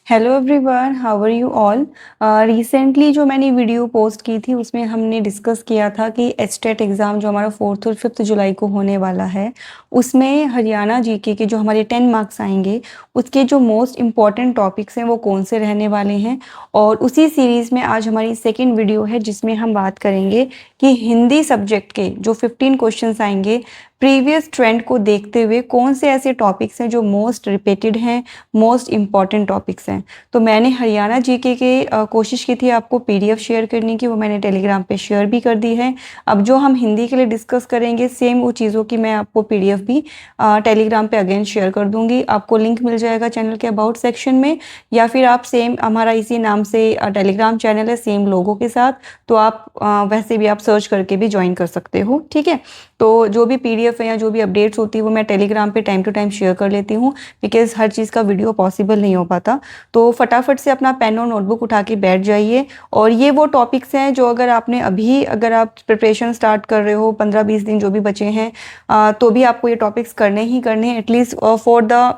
Hello everyone, how are you all. Recently जो मैंने video post की थी उसमें हमने डिस्कस किया था कि एचटेट एग्ज़ाम जो हमारा 4 और 5 जुलाई को होने वाला है उसमें हरियाणा जीके के जो हमारे 10 मार्क्स आएंगे उसके जो मोस्ट इम्पॉर्टेंट टॉपिक्स हैं वो कौन से रहने वाले हैं। और उसी सीरीज़ में आज हमारी सेकेंड वीडियो है जिसमें हम बात करेंगे कि हिंदी सब्जेक्ट के जो 15 क्वेश्चंस आएंगे प्रीवियस ट्रेंड को देखते हुए कौन से ऐसे टॉपिक्स हैं जो मोस्ट रिपीटेड हैं, मोस्ट इम्पॉर्टेंट टॉपिक्स हैं। तो मैंने हरियाणा जीके के कोशिश की थी आपको पीडीएफ शेयर करने की, वो मैंने टेलीग्राम पे शेयर भी कर दी है। अब जो हम हिंदी के लिए डिस्कस करेंगे सेम वो चीज़ों की मैं आपको पीडीएफ भी टेलीग्राम पे अगेन शेयर कर दूंगी। आपको लिंक मिल जाएगा चैनल के अबाउट सेक्शन में, या फिर आप सेम हमारा इसी नाम से टेलीग्राम चैनल है सेम लोगों के साथ, तो आप वैसे भी आप सर्च करके भी ज्वाइन कर सकते हो। ठीक है, तो जो भी पीडीएफ है या जो भी अपडेट्स होती है वो मैं टेलीग्राम पे टाइम टू टाइम शेयर कर लेती हूँ, बिकॉज हर चीज़ का वीडियो पॉसिबल नहीं हो पाता। तो फटाफट से अपना पेन और नोटबुक उठा के बैठ जाइए। और ये वो टॉपिक्स हैं जो अगर आप प्रिपरेशन स्टार्ट कर रहे हो 15-20 दिन जो भी बचे हैं, तो भी आपको ये टॉपिक्स करने ही करने हैं, at least for the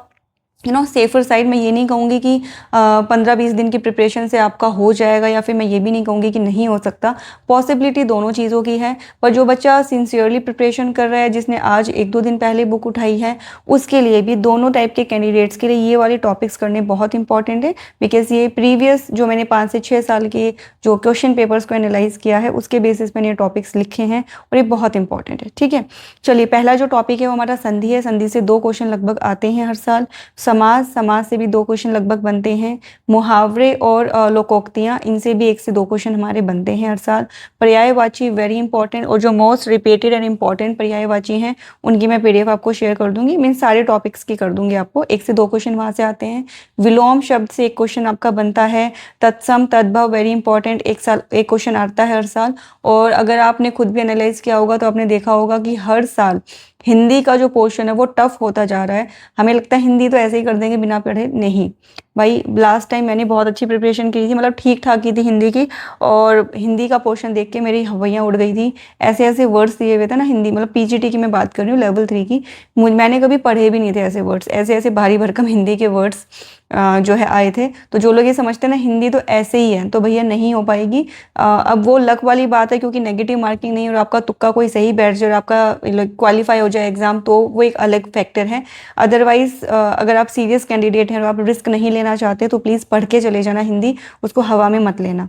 safer side. मैं ये नहीं कहूँगी कि 15-20 दिन की प्रिपरेशन से आपका हो जाएगा, या फिर मैं ये भी नहीं कहूँगी कि नहीं हो सकता। पॉसिबिलिटी दोनों चीज़ों की है। पर जो बच्चा सिंसियरली प्रिपरेशन कर रहा है, जिसने आज 1-2 दिन पहले बुक उठाई है, उसके लिए भी, दोनों टाइप के कैंडिडेट्स के लिए ये वाले टॉपिक्स करने बहुत इंपॉर्टेंट है। बिकॉज ये प्रीवियस जो मैंने 5 से 6 साल के जो क्वेश्चन पेपर्स को एनालाइज किया है उसके बेसिस मैंने ये टॉपिक्स लिखे हैं और ये बहुत इंपॉर्टेंट है। ठीक है, चलिए पहला जो टॉपिक है वो हमारा संधि है। संधि से 2 क्वेश्चन लगभग आते हैं हर साल। समाज से भी 2 क्वेश्चन लगभग बनते हैं। मुहावरे और लोकोक्तियाँ, इनसे भी 1 से 2 क्वेश्चन हमारे बनते हैं हर साल। पर्यायवाची वेरी इंपॉर्टेंट, और जो मोस्ट रिपीटेड एंड इंपॉर्टेंट पर्यायवाची हैं उनकी मैं पीडीएफ आपको शेयर कर दूंगी। मीन सारे टॉपिक्स की कर दूंगी आपको। 1 से 2 क्वेश्चन वहां से आते हैं। विलोम शब्द से 1 क्वेश्चन आपका बनता है। तत्सम तद्भव वेरी इंपॉर्टेंट, 1 क्वेश्चन आता है हर साल। और अगर आपने खुद भी एनालाइज किया होगा तो आपने देखा होगा कि हर साल हिंदी का जो पोर्शन है वो टफ होता जा रहा है। हमें लगता है हिंदी तो ऐसे ही कर देंगे बिना पढ़े, नहीं भाई। लास्ट टाइम मैंने बहुत अच्छी प्रिपरेशन की थी, मतलब ठीक ठाक की थी हिंदी की, और हिंदी का पोर्शन देख के मेरी हवाइयाँ उड़ गई थी। ऐसे ऐसे वर्ड्स दिए हुए थे ना हिंदी, मतलब पीजीटी की मैं बात कर रही हूँ, लेवल 3 की। मैंने कभी पढ़े भी नहीं थे ऐसे वर्ड्स, ऐसे ऐसे भारी भरकम हिंदी के वर्ड्स जो है आए थे। तो जो लोग ये समझते हैं ना हिंदी तो ऐसे ही है, तो भैया नहीं हो पाएगी। अब वो लक वाली बात है, क्योंकि नेगेटिव मार्किंग नहीं, और आपका तुक्का कोई सही बैठ जाए और आपका क्वालिफाई हो जाए एग्जाम, तो वो एक अलग फैक्टर है। अदरवाइज अगर आप सीरियस कैंडिडेट हैं और आप रिस्क नहीं लेना चाहते तो प्लीज़ पढ़ के चले जाना हिंदी, उसको हवा में मत लेना।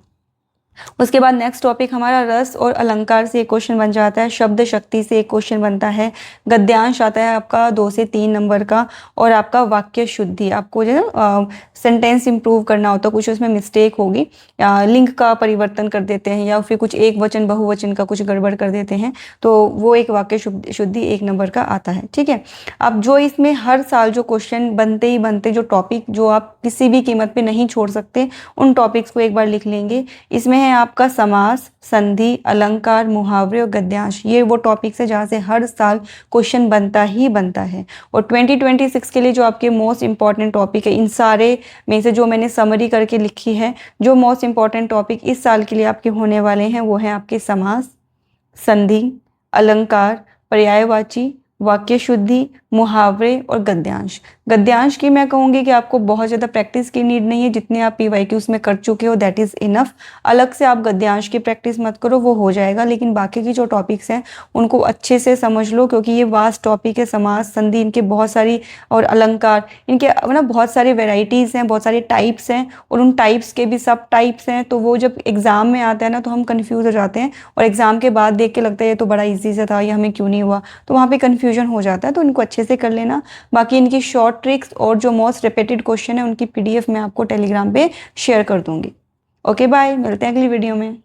उसके बाद नेक्स्ट टॉपिक हमारा रस और अलंकार से 1 क्वेश्चन बन जाता है। शब्द शक्ति से 1 क्वेश्चन बनता है। गद्यांश आता है आपका 2 से 3 नंबर का। और आपका वाक्य शुद्धि, आपको जो है सेंटेंस इंप्रूव करना होता है, कुछ उसमें मिस्टेक होगी, लिंग का परिवर्तन कर देते हैं या फिर कुछ एक वचन बहुवचन का कुछ गड़बड़ कर देते हैं, तो वो एक वाक्य शुद्धि 1 नंबर का आता है। ठीक है, अब जो इसमें हर साल जो क्वेश्चन बनते ही बनते, जो टॉपिक जो आप किसी भी कीमत पे नहीं छोड़ सकते, उन टॉपिक्स को एक बार लिख लेंगे। इसमें है आपका समास, संधि, अलंकार, मुहावरे और गद्यांश। ये वो टॉपिक्स है जहाँ से हर साल क्वेश्चन बनता ही बनता है। और 2026 के लिए जो आपके मोस्ट इंपॉर्टेंट टॉपिक है, इन सारे में से जो मैंने समरी करके लिखी है, जो मोस्ट इंपॉर्टेंट टॉपिक इस साल के लिए आपके होने वाले हैं वो है आपके समास, संधि, अलंकार, पर्यायवाची, वाक्य शुद्धि, मुहावरे और गद्यांश। गद्यांश की मैं कहूँगी कि आपको बहुत ज़्यादा प्रैक्टिस की नीड नहीं है, जितने आप पीवाईक्यूज़ में कर चुके हो दैट इज़ इनफ। अलग से आप गद्यांश की प्रैक्टिस मत करो, वो हो जाएगा, लेकिन बाकी की जो टॉपिक्स हैं उनको अच्छे से समझ लो, क्योंकि ये वास्ट टॉपिक है। समास, संधि, इनके बहुत सारी, और अलंकार, इनके मतलब बहुत सारी वेराइटीज़ हैं, बहुत सारे टाइप्स हैं, और उन टाइप्स के भी सब टाइप्स हैं। तो वो जब एग्ज़ाम में आता है ना तो हम कन्फ्यूज़ हो जाते हैं, और एग्ज़ाम के बाद देख के लगता है ये तो बड़ा ईजी से था, ये हमें क्यों नहीं हुआ, तो वहाँ पर कन्फ्यूजन हो जाता है। तो इनको अच्छे से कर लेना। बाकी इनकी शॉर्ट ट्रिक्स और जो मोस्ट रिपीटेड क्वेश्चन है उनकी पीडीएफ मैं आपको टेलीग्राम पे शेयर कर दूंगी। ओके बाय, मिलते हैं अगली वीडियो में।